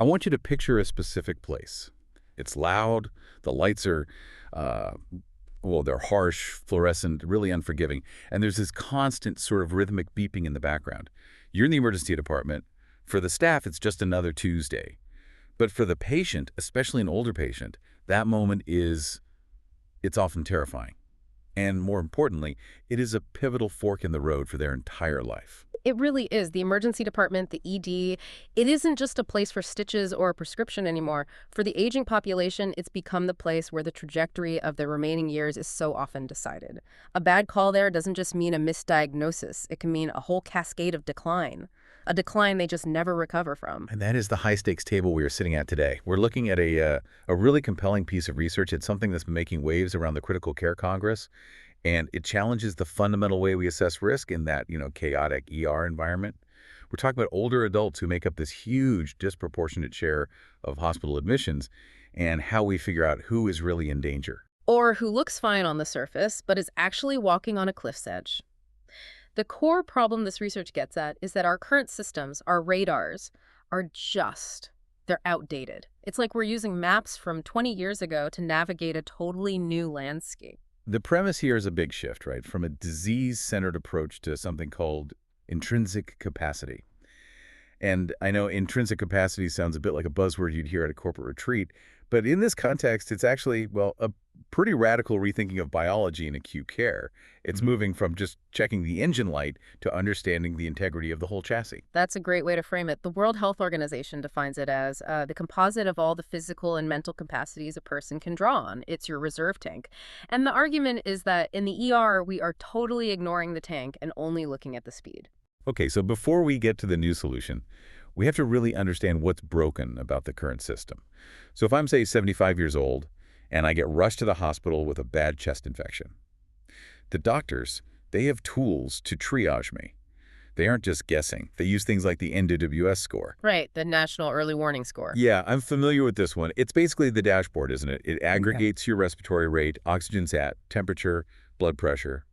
I want you to picture a specific place. It's loud, the lights are, uh, well, they're harsh, fluorescent, really unforgiving, and there's this constant sort of rhythmic beeping in the background. You're in the emergency department. For the staff, it's just another Tuesday. But for the patient, especially an older patient, that moment it's often terrifying. And more importantly, it is a pivotal fork in the road for their entire life. It really is. The emergency department, the ED, it isn't just a place for stitches or a prescription anymore. For the aging population, it's become the place where the trajectory of their remaining years is so often decided. A bad call there doesn't just mean a misdiagnosis. It can mean a whole cascade of decline, a decline they just never recover from. And that is the high-stakes table we are sitting at today. We're looking at a really compelling piece of research. It's something that's making waves around the Critical Care Congress, and it challenges the fundamental way we assess risk in that, chaotic ER environment. We're talking about older adults who make up this huge, disproportionate share of hospital admissions and how we figure out who is really in danger. Or who looks fine on the surface, but is actually walking on a cliff's edge. The core problem this research gets at is that our current systems, our radars, they're outdated. It's like we're using maps from 20 years ago to navigate a totally new landscape. The premise here is a big shift, right? From a disease-centered approach to something called intrinsic capacity. And I know intrinsic capacity sounds a bit like a buzzword you'd hear at a corporate retreat, but in this context, it's actually, well, a pretty radical rethinking of biology in acute care. It's moving from just checking the engine light to understanding the integrity of the whole chassis. That's a great way to frame it. The World Health Organization defines it as the composite of all the physical and mental capacities a person can draw on. It's your reserve tank. And the argument is that in the ER, we are totally ignoring the tank and only looking at the speed. Okay, so before we get to the new solution, we have to really understand what's broken about the current system. So if I'm, say, 75 years old and I get rushed to the hospital with a bad chest infection, the doctors, they have tools to triage me. They aren't just guessing. They use things like the NWS score. Right, the National Early Warning Score. Yeah, I'm familiar with this one. It's basically the dashboard, isn't it? It aggregates your respiratory rate, oxygen sat, temperature, blood pressure,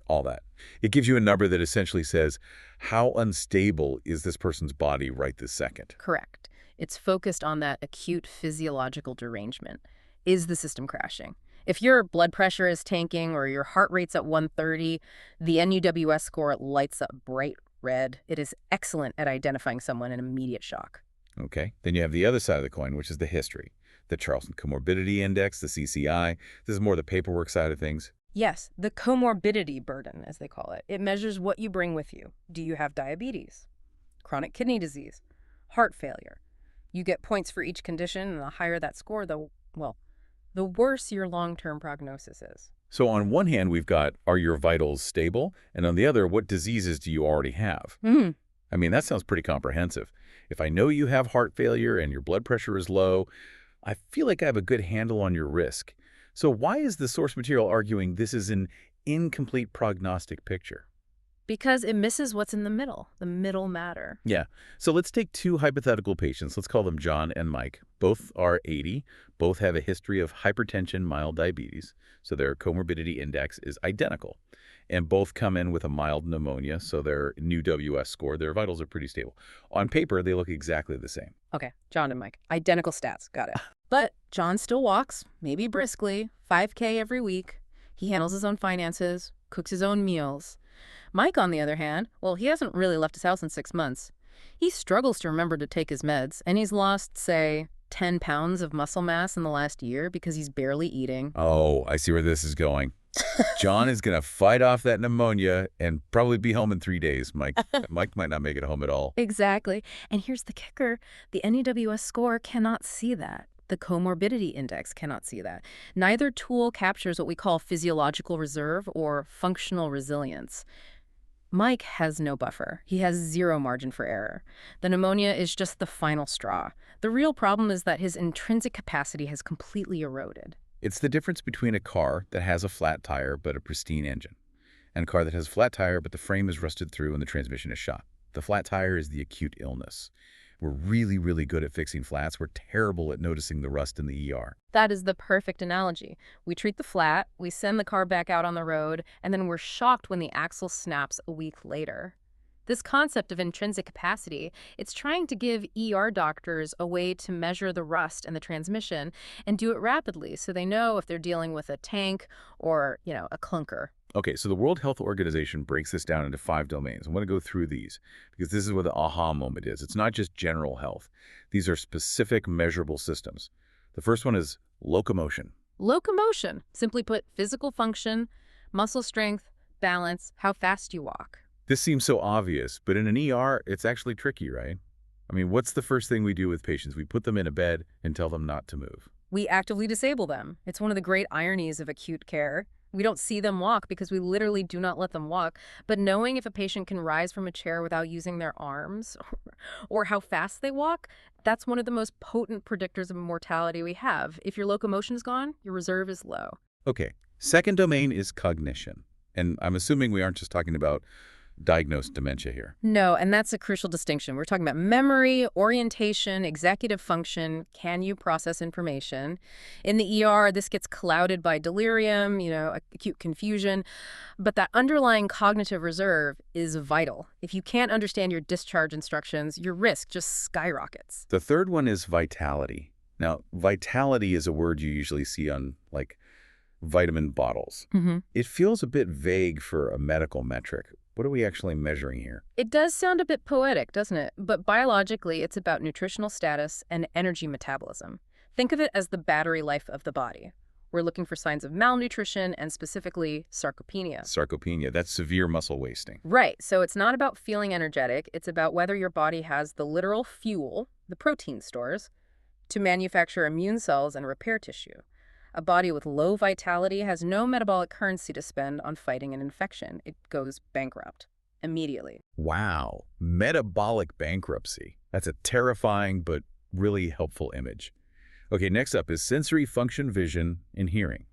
all that. It gives you a number that essentially says, how unstable is this person's body right this second? Correct. It's focused on that acute physiological derangement. Is the system crashing? If your blood pressure is tanking or your heart rate's at 130, the NUWS score lights up bright red. It is excellent at identifying someone in immediate shock. Okay. Then you have the other side of the coin, which is the history. The Charleston Comorbidity Index, the CCI. This is more the paperwork side of things. Yes, the comorbidity burden, as they call it. It measures what you bring with you. Do you have diabetes, chronic kidney disease, heart failure? You get points for each condition, and the higher that score, the worse your long-term prognosis is. So on one hand, we've got, are your vitals stable? And on the other, what diseases do you already have? I mean, that sounds pretty comprehensive. If I know you have heart failure and your blood pressure is low, I feel like I have a good handle on your risk. So why is the source material arguing this is an incomplete prognostic picture? Because it misses what's in the middle matter. Yeah. So let's take two hypothetical patients. Let's call them John and Mike. Both are 80. Both have a history of hypertension, mild diabetes. So their comorbidity index is identical. And both come in with a mild pneumonia, so their new WS score, their vitals are pretty stable. On paper, they look exactly the same. Okay, John and Mike. Identical stats. Got it. But John still walks, maybe briskly, 5K every week. He handles his own finances, cooks his own meals. Mike, on the other hand, well, he hasn't really left his house in 6 months. He struggles to remember to take his meds, and he's lost, say, 10 pounds of muscle mass in the last year because he's barely eating. Oh, I see where this is going. John is going to fight off that pneumonia and probably be home in 3 days. Mike might not make it home at all. Exactly. And here's the kicker. The NEWS score cannot see that. The comorbidity index cannot see that. Neither tool captures what we call physiological reserve or functional resilience. Mike has no buffer. He has zero margin for error. The pneumonia is just the final straw. The real problem is that his intrinsic capacity has completely eroded. It's the difference between a car that has a flat tire but a pristine engine and a car that has a flat tire but the frame is rusted through and the transmission is shot. The flat tire is the acute illness. We're really, really good at fixing flats. We're terrible at noticing the rust in the ER. That is the perfect analogy. We treat the flat, we send the car back out on the road, and then we're shocked when the axle snaps a week later. This concept of intrinsic capacity, it's trying to give ER doctors a way to measure the rust and the transmission and do it rapidly so they know if they're dealing with a tank or, a clunker. Okay, so the World Health Organization breaks this down into 5 domains. I want to go through these because this is where the aha moment is. It's not just general health. These are specific measurable systems. The first one is locomotion. Locomotion, simply put, physical function, muscle strength, balance, how fast you walk. This seems so obvious, but in an ER, it's actually tricky, right? I mean, what's the first thing we do with patients? We put them in a bed and tell them not to move. We actively disable them. It's one of the great ironies of acute care. We don't see them walk because we literally do not let them walk. But knowing if a patient can rise from a chair without using their arms or how fast they walk, that's one of the most potent predictors of mortality we have. If your locomotion's gone, your reserve is low. Okay, second domain is cognition. And I'm assuming we aren't just talking about diagnosed dementia here. No, and that's a crucial distinction. We're talking about memory, orientation, executive function. Can you process information? In the ER, this gets clouded by delirium, acute confusion. But that underlying cognitive reserve is vital. If you can't understand your discharge instructions, your risk just skyrockets. The third one is vitality. Now, vitality is a word you usually see on, like, vitamin bottles. It feels a bit vague for a medical metric. What are we actually measuring here? It does sound a bit poetic, doesn't it? But biologically, it's about nutritional status and energy metabolism. Think of it as the battery life of the body. We're looking for signs of malnutrition and specifically sarcopenia. Sarcopenia, that's severe muscle wasting. Right, so it's not about feeling energetic. It's about whether your body has the literal fuel, the protein stores, to manufacture immune cells and repair tissue. A body with low vitality has no metabolic currency to spend on fighting an infection. It goes bankrupt immediately. Wow, metabolic bankruptcy. That's a terrifying but really helpful image. Okay, next up is sensory function, vision, and hearing.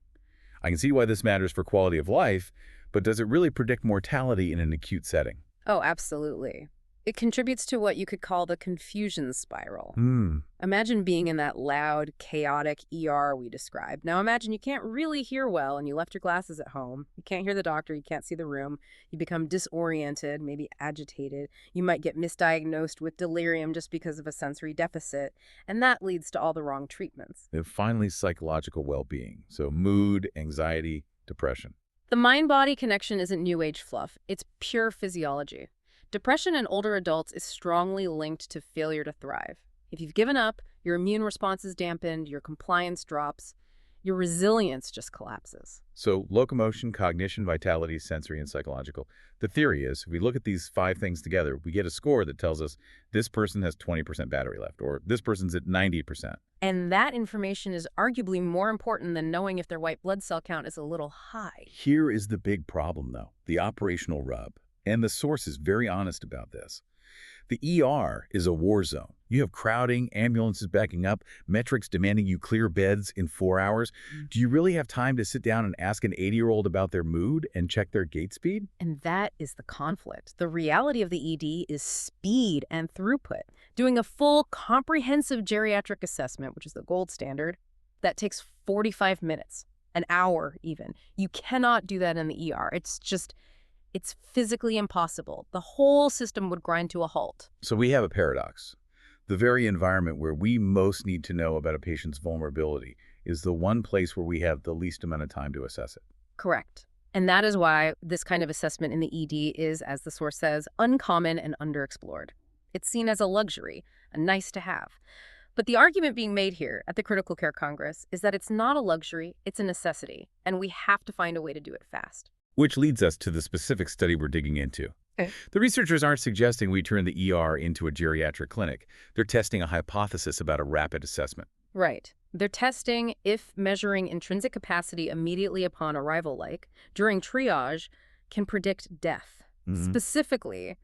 I can see why this matters for quality of life, but does it really predict mortality in an acute setting? Oh, absolutely. It contributes to what you could call the confusion spiral. Hmm. Imagine being in that loud, chaotic ER we described. Now imagine you can't really hear well and you left your glasses at home. You can't hear the doctor, you can't see the room. You become disoriented, maybe agitated. You might get misdiagnosed with delirium just because of a sensory deficit, and that leads to all the wrong treatments. And finally, psychological well-being. So mood, anxiety, depression. The mind-body connection isn't new age fluff. It's pure physiology. Depression in older adults is strongly linked to failure to thrive. If you've given up, your immune response is dampened, your compliance drops, your resilience just collapses. So locomotion, cognition, vitality, sensory, and psychological. The theory is, if we look at these 5 things together, we get a score that tells us this person has 20% battery left, or this person's at 90%. And that information is arguably more important than knowing if their white blood cell count is a little high. Here is the big problem, though, the operational rub. And the source is very honest about this. The ER is a war zone. You have crowding, ambulances backing up, metrics demanding you clear beds in 4 hours. Do you really have time to sit down and ask an 80-year-old about their mood and check their gait speed? And that is the conflict. The reality of the ED is speed and throughput. Doing a full, comprehensive geriatric assessment, which is the gold standard, that takes 45 minutes, an hour even. You cannot do that in the ER. It's physically impossible. The whole system would grind to a halt. So we have a paradox. The very environment where we most need to know about a patient's vulnerability is the one place where we have the least amount of time to assess it. Correct. And that is why this kind of assessment in the ED is, as the source says, uncommon and underexplored. It's seen as a luxury, a nice to have. But the argument being made here at the Critical Care Congress is that it's not a luxury, it's a necessity, and we have to find a way to do it fast. Which leads us to the specific study we're digging into. Okay. The researchers aren't suggesting we turn the ER into a geriatric clinic. They're testing a hypothesis about a rapid assessment. Right. They're testing if measuring intrinsic capacity immediately upon arrival, like during triage, can predict death. Specifically,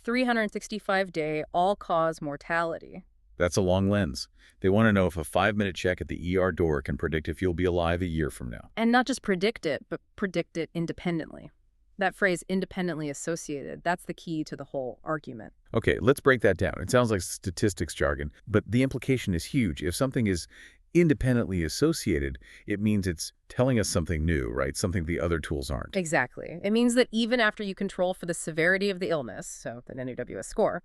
365-day all-cause mortality. That's a long lens. They want to know if a 5-minute check at the ER door can predict if you'll be alive a year from now. And not just predict it, but predict it independently. That phrase, independently associated, that's the key to the whole argument. Okay, let's break that down. It sounds like statistics jargon, but the implication is huge. If something is independently associated, it means it's telling us something new, right? Something the other tools aren't. Exactly. It means that even after you control for the severity of the illness, so the NAWS score,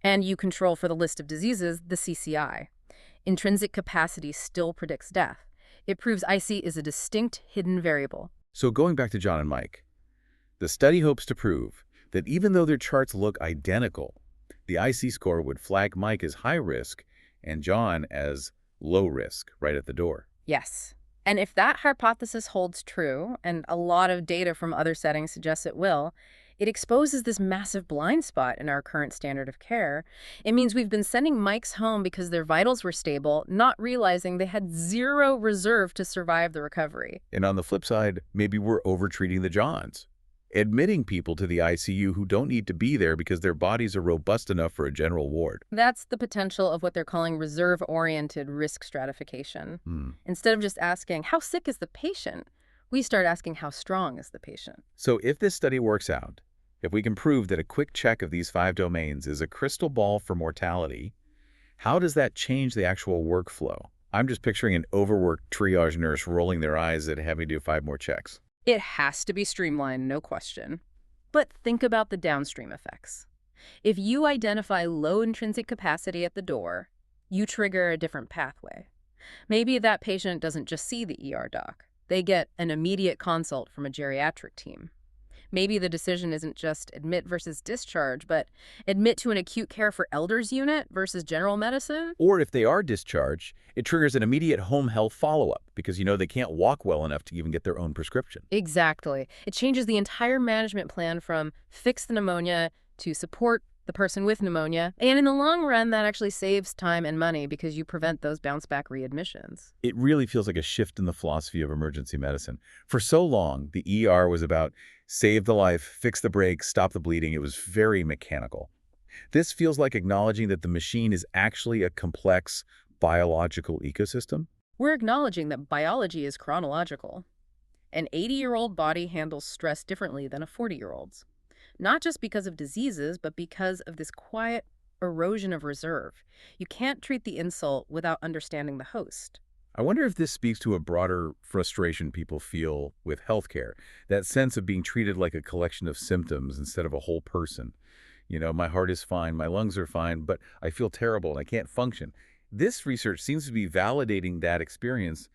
and you control for the list of diseases, the CCI, intrinsic capacity still predicts death. It proves IC is a distinct hidden variable. So going back to John and Mike, the study hopes to prove that even though their charts look identical, the IC score would flag Mike as high risk and John as low risk right at the door. Yes. And if that hypothesis holds true, and a lot of data from other settings suggests it will, it exposes this massive blind spot in our current standard of care. It means we've been sending mics home because their vitals were stable, not realizing they had zero reserve to survive the recovery. And on the flip side, maybe we're overtreating the Johns, admitting people to the ICU who don't need to be there because their bodies are robust enough for a general ward. That's the potential of what they're calling reserve-oriented risk stratification. Instead of just asking, how sick is the patient? We start asking, how strong is the patient? So if this study works out, if we can prove that a quick check of these 5 domains is a crystal ball for mortality, how does that change the actual workflow? I'm just picturing an overworked triage nurse rolling their eyes at having to do 5 more checks. It has to be streamlined, no question. But think about the downstream effects. If you identify low intrinsic capacity at the door, you trigger a different pathway. Maybe that patient doesn't just see the ER doc. They get an immediate consult from a geriatric team. Maybe the decision isn't just admit versus discharge, but admit to an acute care for elders unit versus general medicine. Or if they are discharged, it triggers an immediate home health follow-up because they can't walk well enough to even get their own prescription. Exactly. It changes the entire management plan from fix the pneumonia to support the person with pneumonia. And in the long run, that actually saves time and money because you prevent those bounce-back readmissions. It really feels like a shift in the philosophy of emergency medicine. For so long, the ER was about save the life, fix the break, stop the bleeding. It was very mechanical. This feels like acknowledging that the machine is actually a complex biological ecosystem. We're acknowledging that biology is chronological. An 80-year-old body handles stress differently than a 40-year-old's. Not just because of diseases, but because of this quiet erosion of reserve. You can't treat the insult without understanding the host. I wonder if this speaks to a broader frustration people feel with healthcare, that sense of being treated like a collection of symptoms instead of a whole person. My heart is fine, my lungs are fine, but I feel terrible and I can't function. This research seems to be validating that experience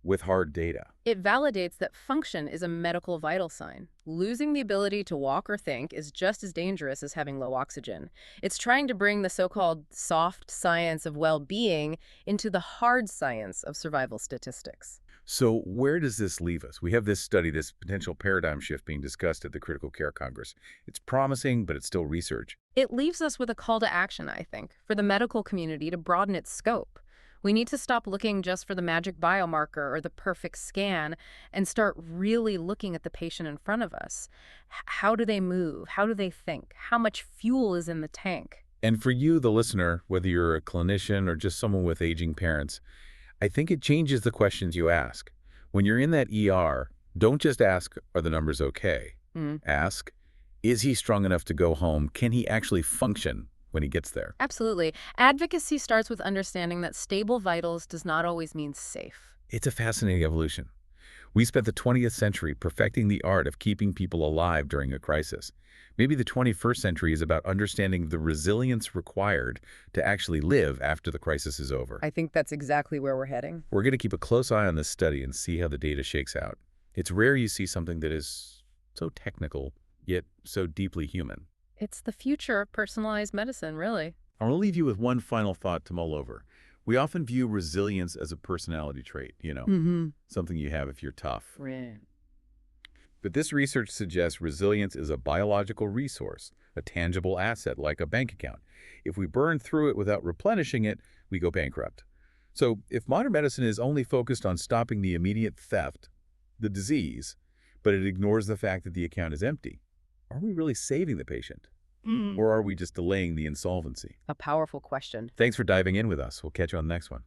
with hard data. It validates that function is a medical vital sign. Losing the ability to walk or think is just as dangerous as having low oxygen. It's trying to bring the so-called soft science of well-being into the hard science of survival statistics. So where does this leave us? We have this study, this potential paradigm shift being discussed at the Critical Care Congress. It's promising, but it's still research. It leaves us with a call to action, I think, for the medical community to broaden its scope. We need to stop looking just for the magic biomarker or the perfect scan and start really looking at the patient in front of us. How do they move? How do they think? How much fuel is in the tank? And for you, the listener, whether you're a clinician or just someone with aging parents, I think it changes the questions you ask. When you're in that ER, don't just ask, are the numbers okay? Ask, is he strong enough to go home? Can he actually function when he gets there? Absolutely. Advocacy starts with understanding that stable vitals does not always mean safe. It's a fascinating evolution. We spent the 20th century perfecting the art of keeping people alive during a crisis. Maybe the 21st century is about understanding the resilience required to actually live after the crisis is over. I think that's exactly where we're heading. We're going to keep a close eye on this study and see how the data shakes out. It's rare you see something that is so technical, yet so deeply human. It's the future of personalized medicine, really. I want to leave you with one final thought to mull over. We often view resilience as a personality trait, something you have if you're tough. Right. But this research suggests resilience is a biological resource, a tangible asset like a bank account. If we burn through it without replenishing it, we go bankrupt. So if modern medicine is only focused on stopping the immediate theft, the disease, but it ignores the fact that the account is empty, are we really saving the patient? Or are we just delaying the insolvency? A powerful question. Thanks for diving in with us. We'll catch you on the next one.